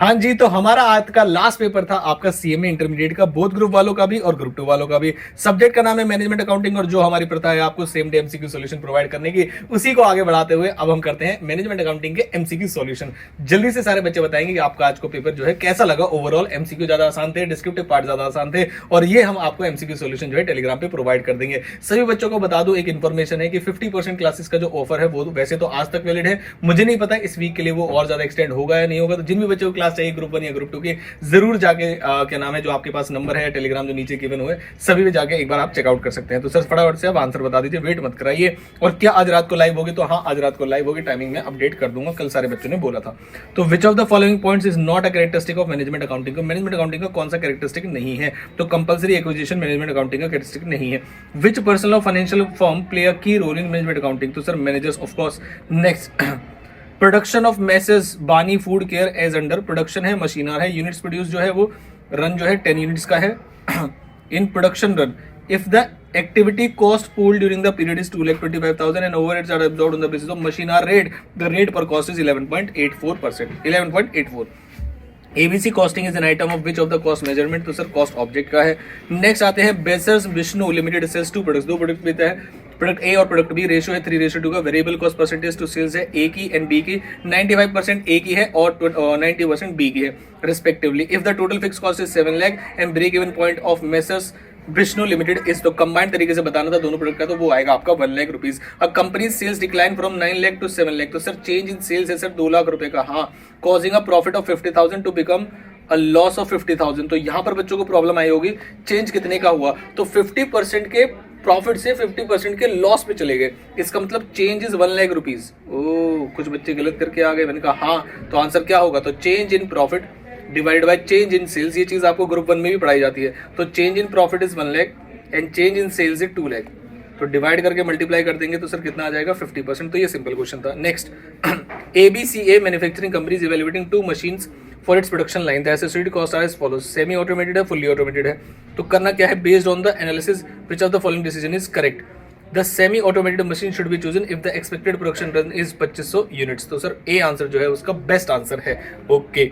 हाँ जी, तो हमारा आज का लास्ट पेपर था आपका सीएमए इंटरमीडिएट का, बोथ ग्रुप वालों का भी और ग्रुप 2 वालों का भी। सब्जेक्ट का नाम है मैनेजमेंट अकाउंटिंग और जो हमारी प्रथा है आपको same day MCQ solution provide करने की, उसी को आगे बढ़ाते हुए अब हम करते हैं मैनेजमेंट अकाउंटिंग के एमसीक्यू सॉल्यूशन। जल्दी से सारे बच्चे बताएंगे कि आपका आज को पेपर जो है कैसा लगा। ओवरऑल एमसीक्यू ज्यादा आसान थे, डिस्क्रिप्टिव पार्ट ज्यादा आसान थे और ये हम आपको एमसीक्यू सॉल्यूशन जो है टेलीग्राम पे प्रोवाइड कर देंगे। सभी बच्चों को बता दूं, एक इन्फॉर्मेशन है कि 50% क्लासेस का जो ऑफर है वो वैसे तो आज तक वैलिड है, मुझे नहीं पता इस वीक के लिए वो और ज्यादा एक्सटेंड होगा या नहीं होगा। तो जिन भी बच्चों को क्लास चाहिए ग्रुप 1 या ग्रुप 2 की, जरूर जाके क्या नाम है, जो आपके पास नंबर है टेलीग्राम जो नीचे गिवन हुए, सभी में जाके एक बार आप चेकआउट कर सकते हैं। तो सर फटाफट से आप आंसर बता दीजिए, वेट मत कराइए। और क्या आज रात को लाइव होगी? तो हाँ, आज रात को लाइव होगी, टाइमिंग में अपडेट कर दूंगा, कल सारे बच्चों ने बोला था। तो which of the following points is not a characteristic of management accounting? Management accounting का कौन सा कैरेक्टरिस्टिक नहीं है? तो कंपल्सरी एक्विजिशन मैनेजमेंट अकाउंटिंग का कैरेक्टरिस्टिक नहीं है। Which person of financial firm play a key role in management accounting? तो sir managers of course. Next, production of message बानी food care as under production है, machinery है, units produce जो है वो रन जो है 10 यूनिट्स का है in production run if the activity cost pool during the period is 2,25,000 and overheads are absorbed on the basis of machine hour rate, the rate per cost is 11.84%, 11.84। ABC costing is an item of which of the cost measurement? तो sir cost object का है। Next आते हैं messrs Vishnu limited sells two products, दो product देता है, product ए और product B, ratio है 3:2 का, variable cost percentage to sales है ए की एंड बी की, 95% ए की है और 90% बी की है रिस्पेक्टिवली। If the total fix cost is 7 lakh and break even point of messrs Vishnu limited is, तो कंबाइंड तरीके से बताना था दोनों प्रोडक्ट का, तो वो आएगा आपका 1 lakh rupees. A company sales decline from 9 lakh to 7 lakh, तो सर चेंज इन सेल्स है सर 2 लाख रुपए का। हाँ, causing a profit of 50,000 to become a loss of 50,000। तो यहां पर बच्चों को प्रॉब्लम आई होगी, चेंज कितने का हुआ? तो 50% के प्रॉफिट से 50% के लॉस पे चले गए, इसका मतलब चेंज इज 1 लाख रुपीज। ओ, कुछ बच्चे गलत करके आ गए। मैंने कहा हाँ, तो आंसर क्या होगा? तो change in profit divide by change in sales. ये चीज आपको ग्रुप 1 में भी पढ़ाई जाती है। तो change in profit is 1 lakh and change in sales is 2 lakh, तो डिवाइड करके मल्टीप्लाई कर देंगे तो सर कितना आ जाएगा? 50%। तो ये सिंपल क्वेश्चन था। Next, ABC a manufacturing company is evaluating 2 machines for its production line, the associated cost are as follows. Semi automated है, फुल्ली ऑटोमेटेड है, तो करना क्या है? Based on the analysis which of the following decision is correct? The semi automated machine should be chosen if the expected production run is 2500 units. तो sir A answer जो है उसका बेस्ट आंसर है। ओके,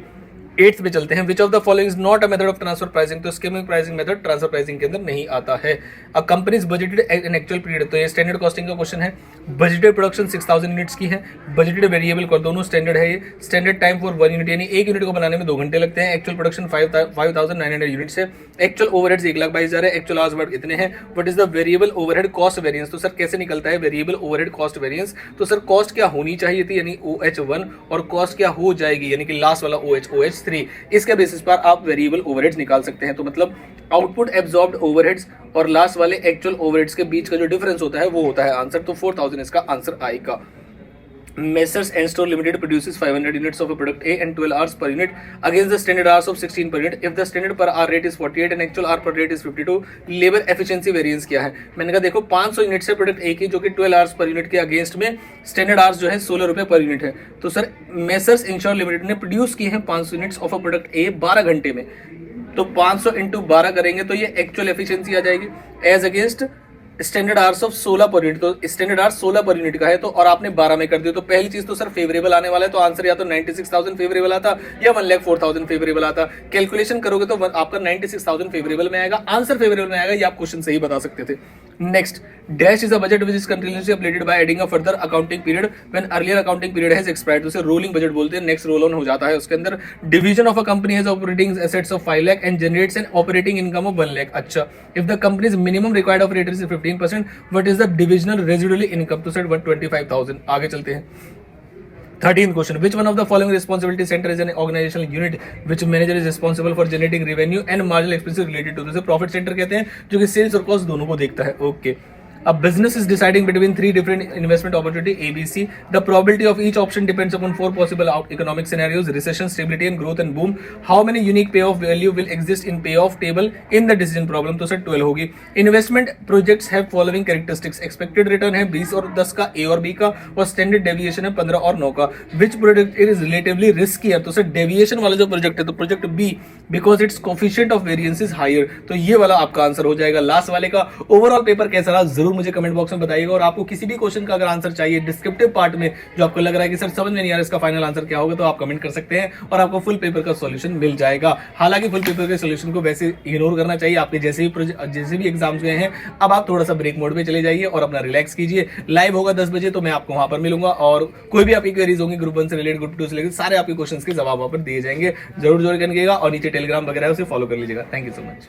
8th पे चलते हैं। Which of the following is not a method of transfer pricing? तो skimming pricing method transfer pricing के अंदर नहीं आता है। A company's budgeted in actual period, तो ये स्टैंडर्ड कॉस्टिंग का क्वेश्चन है। बजटेड प्रोडक्शन 6000 यूनिट्स की है, बजटेड वेरिएबल को दोनों स्टैंडर्ड है। ये स्टैंडर्ड टाइम फॉर 1 यूनिट, यानी 1 यूनिट को बनाने में 2 घंटे लगते हैं। एक्चुअल प्रोडक्शन 5900 यूनिट्स है। एक्चुअल ओवरहेड्स 1,22,000 है, एक्चुअल आवर्स वर्क इतने हैं। What is the variable overhead cost variance? तो सर कैसे निकलता है वेरिएबल ओवरहेड कॉस्ट वेरिएंस? तो सर कॉस्ट क्या होनी चाहिए थी, यानी OH1, और कॉस्ट क्या हो जाएगी, यानी कि लास्ट वाला OH3। इसके बेसिस पर आप वेरिएबल ओवरहेड्स निकाल सकते हैं। तो मतलब आउटपुट एब्जॉर्ब्ड ओवरहेड्स और लास्ट वाले एक्चुअल ओवरहेड्स के बीच का जो डिफरेंस होता है वो होता है आंसर। तो 4000 इसका आंसर आएगा। Messrs and Store Limited produces 500 units of a product A and 12 hours per unit against the standard hours of 16 per unit. If the standard per hour rate is 48 and actual hour per rate is 52, labor efficiency variance क्या है? मैंने कहा देखो 500 units है product ए की, जो कि 12 hours per unit के अगेंस्ट में स्टैंडर्ड आवर्स जो है 16 रुपए पर यूनिट है। तो सर मेसर्स इंश्योर लिमिटेड ने प्रोड्यूस किए हैं 500 यूनिट्स ऑफ अ प्रोडक्ट ए 12 घंटे में, तो 500 इंटू 12 करेंगे तो ये एक्चुअल एफिशिएंसी आ जाएगी as against standard hours of 16 per unit. तो स्टैंडर्ड आवर्स 16 पर यूनिट का है, तो और आपने 12 में कर दिया, तो पहली चीज तो सर फेवरेबल आने वाला है। तो आंसर या तो 96,000 फेवरेबल आता या 1,04,000 फेवरेबल आता। कैलकुलेशन करोगे तो आपका 96,000 फेवरेबल में आएगा, आंसर फेवरेबल में आएगा। ये आप क्वेश्चन सही बता सकते थे। Next, dash is a budget which is continuously updated by adding a further accounting period when earlier accounting period has expired. तो उसे रोलिंग बजट बोलते हैं, नेक्स्ट रोल ऑन हो जाता है। उसके अंदर division of a company has operating assets of 5 lakh and generates an operating income of 1 lakh. अच्छा, if the company's minimum required operator is 15%, what is the divisional residual income? तो sir 125,000। आगे चलते हैं। 13th question, which one of the following responsibility center is an organizational unit which manager is responsible for generating revenue and marginal expenses related to? तो profit centre कहते हैं, जो कि sales और कॉस्ट दोनों को देखता है। Okay, a business is deciding between 3 different investment opportunity ABC. The probability of each option depends upon 4 possible economic scenarios: recession, stability and growth and boom. How many unique payoff value will exist in payoff table in the decision problem? तो sir 12 होगी। Investment projects have following characteristics: expected return है 20 और 10 का, A और B का, और standard deviation है 15 और 9 का। Which project is relatively risky है? तो सर deviation वाला जो प्रोजेक्ट है तो project B, because its coefficient of variance is higher। तो ये वाला आपका आंसर हो जाएगा लास्ट वाले का। ओवरऑल पेपर कैसा रहा जरूर मुझे कमेंट बॉक्स में बताइएगा। और आपको किसी भी क्वेश्चन का अगर आंसर चाहिए डिस्क्रिप्टिव पार्ट में, जो आपको लग रहा है कि सर समझ में नहीं आ रहा इसका फाइनल आंसर क्या होगा, तो आप कमेंट कर सकते हैं और आपको फुल पेपर का सॉल्यूशन मिल जाएगा। हालांकि फुल पेपर के सॉल्यूशन को वैसे इग्नोर करना चाहिए। आपके जैसे भी एग्जाम्स गए हैं, अब आप थोड़ा सा ब्रेक मोड में चले जाइए और अपना रिलैक्स कीजिए। लाइव होगा 10 बजे, तो मैं आपको वहां पर मिलूंगा और कोई भी आपकी क्वेरीज होंगी ग्रुप 1 से रिलेटेड, ग्रुप 2 से रिलेटेड, सारे आपके क्वेश्चंस के जवाब वहां पर दिए जाएंगे। जरूर करिएगा और नीचे टेलीग्राम वगैरह है उसे फॉलो कर लीजिएगा। Thank you so much.